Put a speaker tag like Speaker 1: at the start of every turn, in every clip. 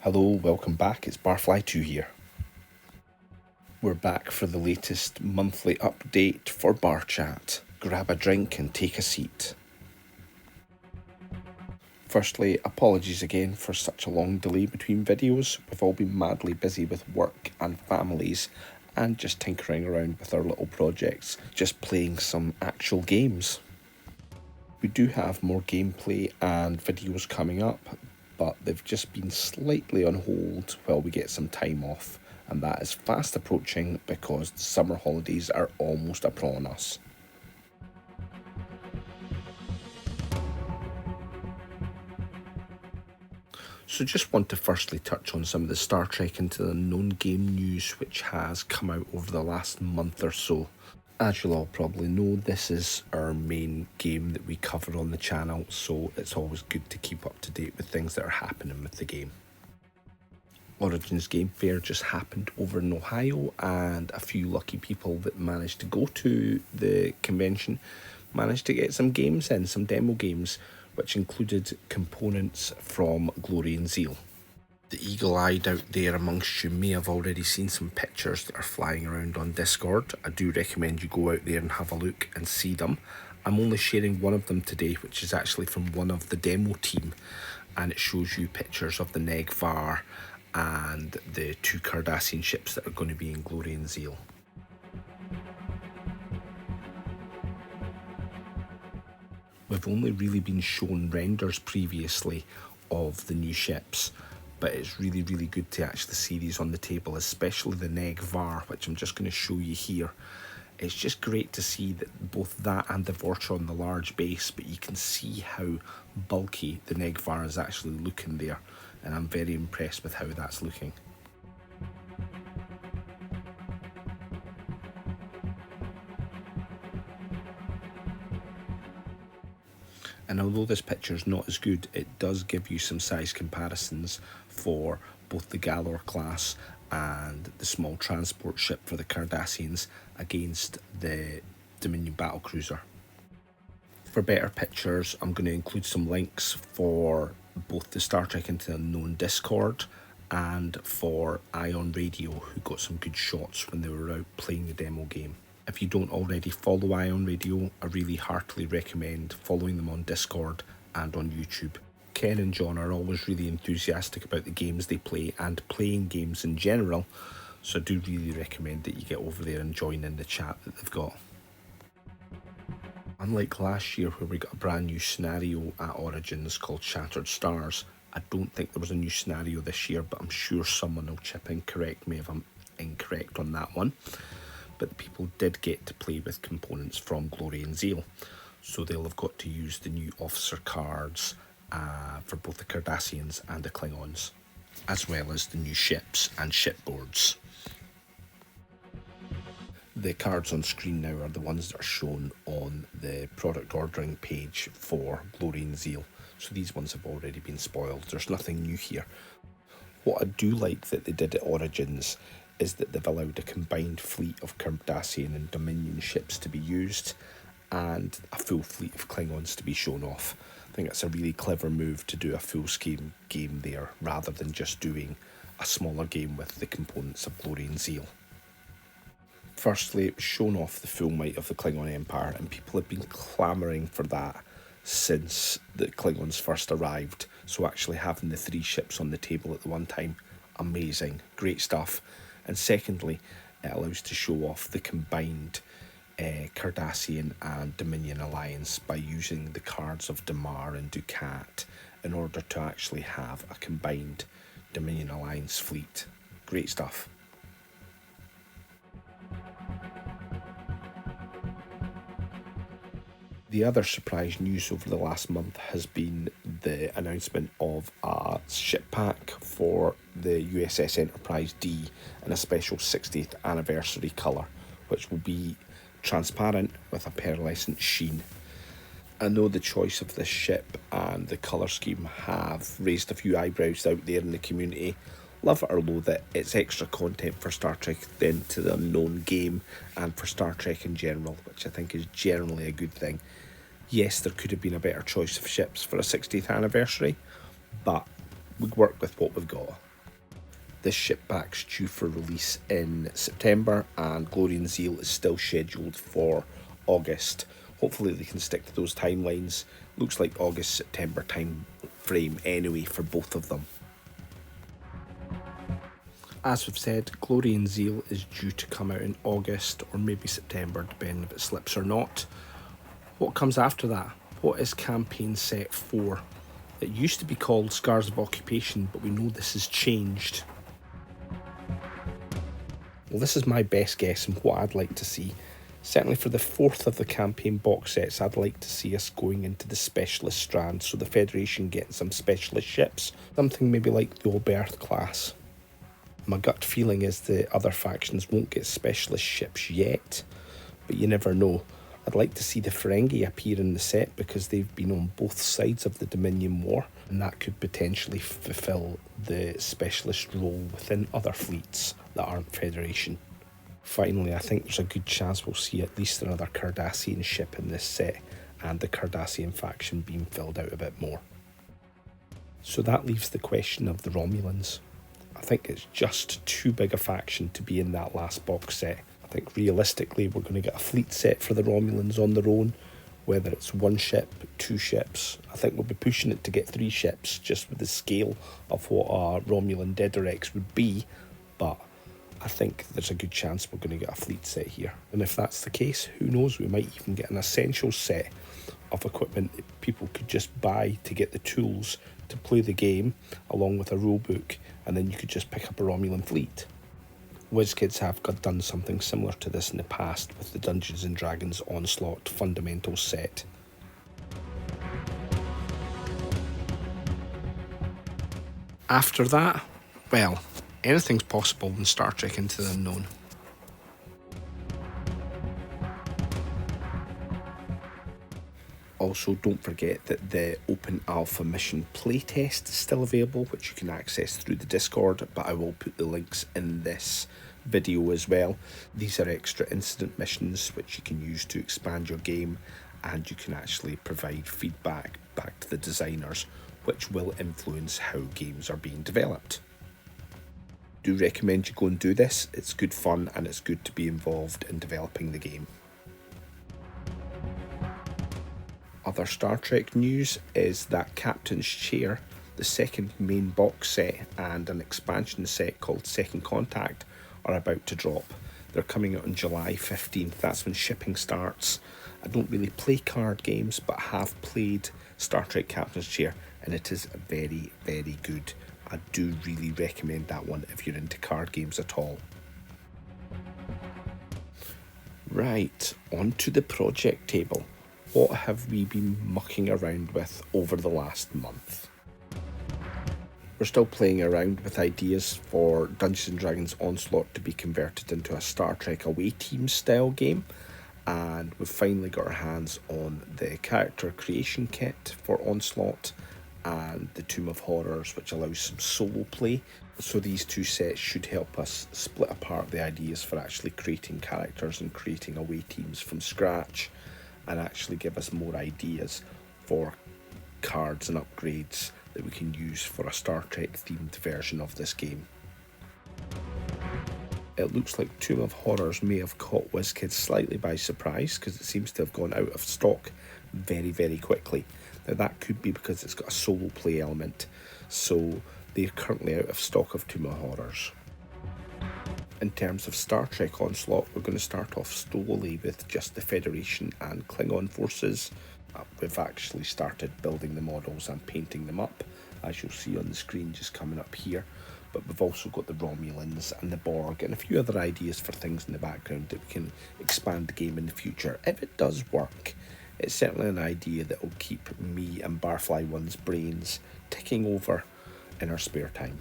Speaker 1: Hello, welcome back, it's Barfly2 here. We're back for the latest monthly update for Bar Chat. Grab a drink and take a seat. Firstly, apologies again for such a long delay between videos. We've all been madly busy with work and families and just tinkering around with our little projects, just playing some actual games. We do have more gameplay and videos coming up, but they've just been slightly on hold while we get some time off, and that is fast approaching because the summer holidays are almost upon us. So just want to firstly touch on some of the Star Trek Into the Unknown game news which has come out over the last month or so. As you'll all probably know, this is our main game that we cover on the channel, so it's always good to keep up to date with things that are happening with the game. Origins Game Fair just happened over in Ohio, and a few lucky people that managed to go to the convention managed to get some games in, some demo games, which included components from Glory and Zeal. The eagle-eyed out there amongst you may have already seen some pictures that are flying around on Discord. I do recommend you go out there and have a look and see them. I'm only sharing one of them today, which is actually from one of the demo team, and it shows you pictures of the Negvar and the two Cardassian ships that are going to be in Glory and Zeal. We've only really been shown renders previously of the new ships, but it's really good to actually see these on the table, especially the Negvar, which I'm just going to show you here. It's just great to see that both that and the Vorcha on the large base, but you can see how bulky the Negvar is actually looking there, and I'm very impressed with how that's looking. And although this picture is not as good, it does give you some size comparisons for both the Galor class and the small transport ship for the Cardassians against the Dominion battlecruiser. For better pictures, I'm going to include some links for both the Star Trek Into the Unknown Discord and for Ion Radio, who got some good shots when they were out playing the demo game. If you don't already follow Ion Radio, I really heartily recommend following them on Discord and on YouTube. Ken and John are always really enthusiastic about the games they play and playing games in general, so I do really recommend that you get over there and join in the chat that they've got. Unlike last year where we got a brand new scenario at Origins called Shattered Stars, I don't think there was a new scenario this year, but I'm sure someone will chip in, correct me if I'm incorrect on that one. But people did get to play with components from Glory and Zeal, so they'll have got to use the new officer cards for both the Cardassians and the Klingons, as well as the new ships and shipboards. The cards on screen now are the ones that are shown on the product ordering page for Glory and Zeal, so these ones have already been spoiled. There's nothing new here. What I do like that they did at Origins is that they've allowed a combined fleet of Cardassian and Dominion ships to be used and a full fleet of Klingons to be shown off. I think it's a really clever move to do a full-scale game there rather than just doing a smaller game with the components of Glory and Zeal. Firstly, it was shown off the full might of the Klingon Empire, and people have been clamouring for that since the Klingons first arrived, so actually having the three ships on the table at the one time, amazing, great stuff. And secondly, it allows to show off the combined Cardassian and Dominion alliance by using the cards of Damar and Dukat in order to actually have a combined Dominion alliance fleet. Great stuff. The other surprise news over the last month has been the announcement of a ship pack for the USS Enterprise D in a special 60th anniversary colour, which will be transparent with a pearlescent sheen. I know the choice of this ship and the colour scheme have raised a few eyebrows out there in the community. Love it or loathe it, it's extra content for Star Trek Into the Unknown game and for Star Trek in general, which I think is generally a good thing. Yes, there could have been a better choice of ships for a 60th anniversary, but we work with what we've got. This ship back's due for release in September, and Glory and Zeal is still scheduled for August. Hopefully they can stick to those timelines. Looks like August-September time frame anyway for both of them. As we've said, Glory and Zeal is due to come out in August or maybe September, depending if it slips or not. What comes after that? What is campaign set 4? It used to be called Scars of Occupation, but we know this has changed. Well, this is my best guess and what I'd like to see. Certainly for the 4th of the campaign box sets, I'd like to see us going into the specialist strand, so the Federation getting some specialist ships, something maybe like the Oberth class. My gut feeling is the other factions won't get specialist ships yet, but you never know. I'd like to see the Ferengi appear in the set because they've been on both sides of the Dominion War, and that could potentially fulfill the specialist role within other fleets that aren't Federation. Finally, I think there's a good chance we'll see at least another Cardassian ship in this set, and the Cardassian faction being filled out a bit more. So that leaves the question of the Romulans. I think it's just too big a faction to be in that last box set. I think realistically we're going to get a fleet set for the Romulans on their own, whether it's 1 ship, 2 ships. I think we'll be pushing it to get 3 ships, just with the scale of what a Romulan Dedorex would be, but I think there's a good chance we're going to get a fleet set here. And if that's the case, who knows, we might even get an essential set of equipment that people could just buy to get the tools to play the game, along with a rulebook, and then you could just pick up a Romulan fleet. WIZKIDS have done something similar to this in the past with the Dungeons & Dragons Onslaught Fundamentals set. After that, well, anything's possible in Star Trek Into the Unknown. Also, don't forget that the Open Alpha Mission playtest is still available, which you can access through the Discord, but I will put the links in this video as well. These are extra incident missions which you can use to expand your game, and you can actually provide feedback back to the designers, which will influence how games are being developed. Do recommend you go and do this. It's good fun and it's good to be involved in developing the game. Other Star Trek news is that Captain's Chair, the second main box set, and an expansion set called Second Contact are about to drop. They're coming out on July 15th, that's when shipping starts. I don't really play card games, but have played Star Trek Captain's Chair, and it is very, very good. I do really recommend that one if you're into card games at all. Right, on to the project table. What have we been mucking around with over the last month? We're still playing around with ideas for Dungeons & Dragons Onslaught to be converted into a Star Trek away team style game, and we've finally got our hands on the character creation kit for Onslaught and the Tomb of Horrors, which allows some solo play. So these two sets should help us split apart the ideas for actually creating characters and creating away teams from scratch, and actually give us more ideas for cards and upgrades that we can use for a Star Trek themed version of this game. It looks like Tomb of Horrors may have caught WIZKIDS slightly by surprise, because it seems to have gone out of stock very, very quickly. Now that could be because it's got a solo play element, so they're currently out of stock of Tomb of Horrors. In terms of Star Trek Onslaught, we're going to start off slowly with just the Federation and Klingon forces. We've actually started building the models and painting them up, as you'll see on the screen just coming up here. But we've also got the Romulans and the Borg and a few other ideas for things in the background that we can expand the game in the future. If it does work, it's certainly an idea that will keep me and Barfly One's brains ticking over in our spare time.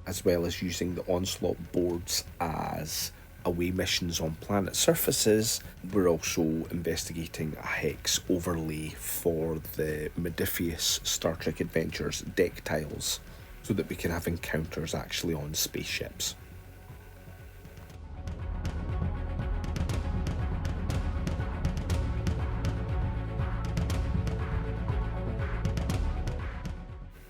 Speaker 1: As well as using the Onslaught boards as away missions on planet surfaces, we're also investigating a hex overlay for the Modiphius Star Trek Adventures deck tiles, so that we can have encounters actually on spaceships.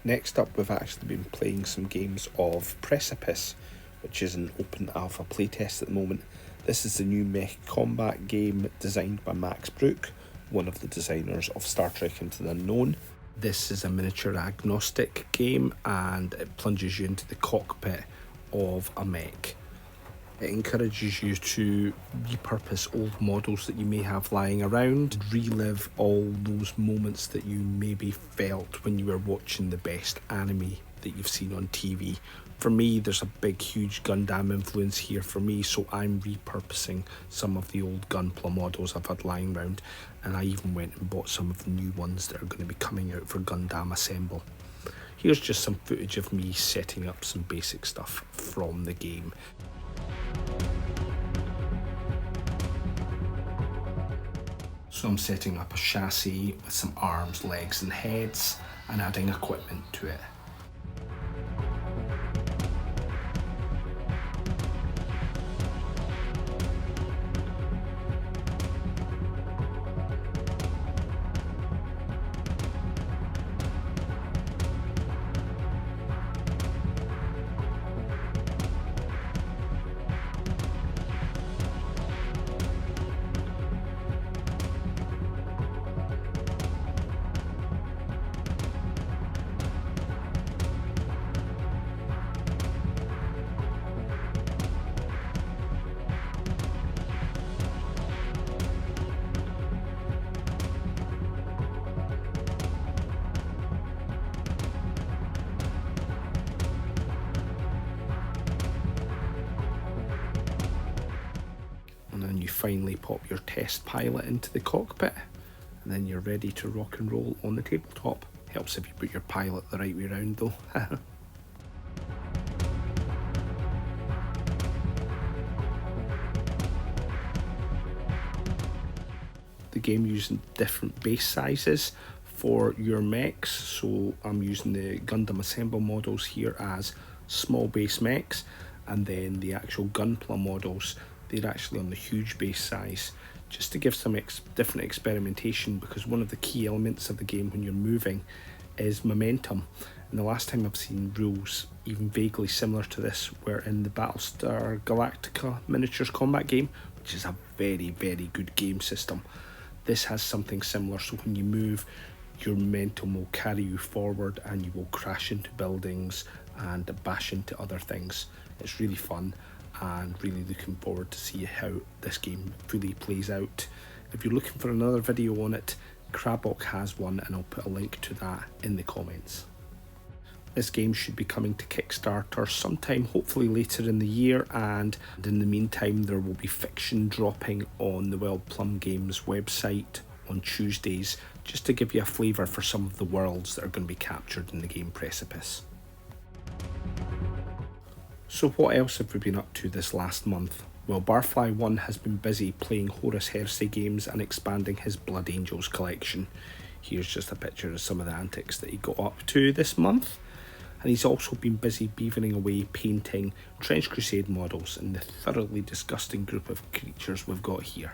Speaker 1: Next up, we've actually been playing some games of Precipice, which is an open alpha playtest at the moment. This is the new mech combat game designed by Max Brook, one of the designers of Star Trek Into the Unknown. This is a miniature agnostic game and it plunges you into the cockpit of a mech. It encourages you to repurpose old models that you may have lying around, relive all those moments that you maybe felt when you were watching the best anime that you've seen on TV. For me, there's a big, huge Gundam influence here for me, so I'm repurposing some of the old Gunpla models I've had lying around, and I even went and bought some of the new ones that are going to be coming out for Gundam Assemble. Here's just some footage of me setting up some basic stuff from the game. So I'm setting up a chassis with some arms, legs and heads and adding equipment to it. And then you finally pop your test pilot into the cockpit, and then you're ready to rock and roll on the tabletop. Helps if you put your pilot the right way around though. The game using different base sizes for your mechs, so I'm using the Gundam Assemble models here as small base mechs, and then the actual Gunpla models, they're actually on the huge base size, just to give some different experimentation, because one of the key elements of the game when you're moving is momentum. And the last time I've seen rules even vaguely similar to this were in the Battlestar Galactica miniatures combat game, which is a very, very good game system. This has something similar, so when you move, your momentum will carry you forward and you will crash into buildings and bash into other things. It's really fun and really looking forward to see how this game fully plays out. If you're looking for another video on it, Crabbok has one and I'll put a link to that in the comments. This game should be coming to Kickstarter sometime, hopefully later in the year, and in the meantime there will be fiction dropping on the Plum Games website on Tuesdays, just to give you a flavour for some of the worlds that are going to be captured in the game Precipice. So what else have we been up to this last month? Well, Barfly 1 has been busy playing Horus Heresy games and expanding his Blood Angels collection. Here's just a picture of some of the antics that he got up to this month. And he's also been busy beavering away painting Trench Crusade models in the thoroughly disgusting group of creatures we've got here.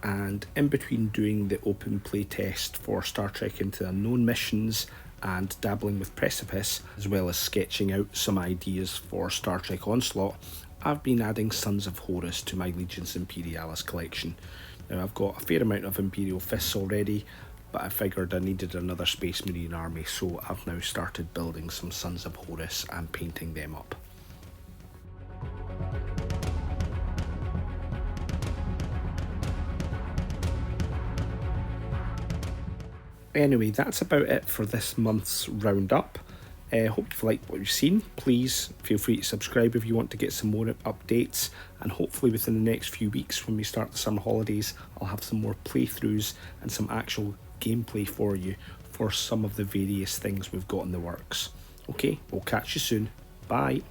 Speaker 1: And in between doing the open play test for Star Trek Into the Unknown missions and dabbling with Precipice, as well as sketching out some ideas for Star Trek Onslaught, I've been adding Sons of Horus to my Legions Imperialis collection. Now I've got a fair amount of Imperial Fists already, but I figured I needed another Space Marine army, so I've now started building some Sons of Horus and painting them up. Anyway, that's about it for this month's roundup. Hope you've liked what you've seen. Please feel free to subscribe if you want to get some more updates, and hopefully within the next few weeks when we start the summer holidays, I'll have some more playthroughs and some actual gameplay for you for some of the various things we've got in the works. Okay, we'll catch you soon. Bye.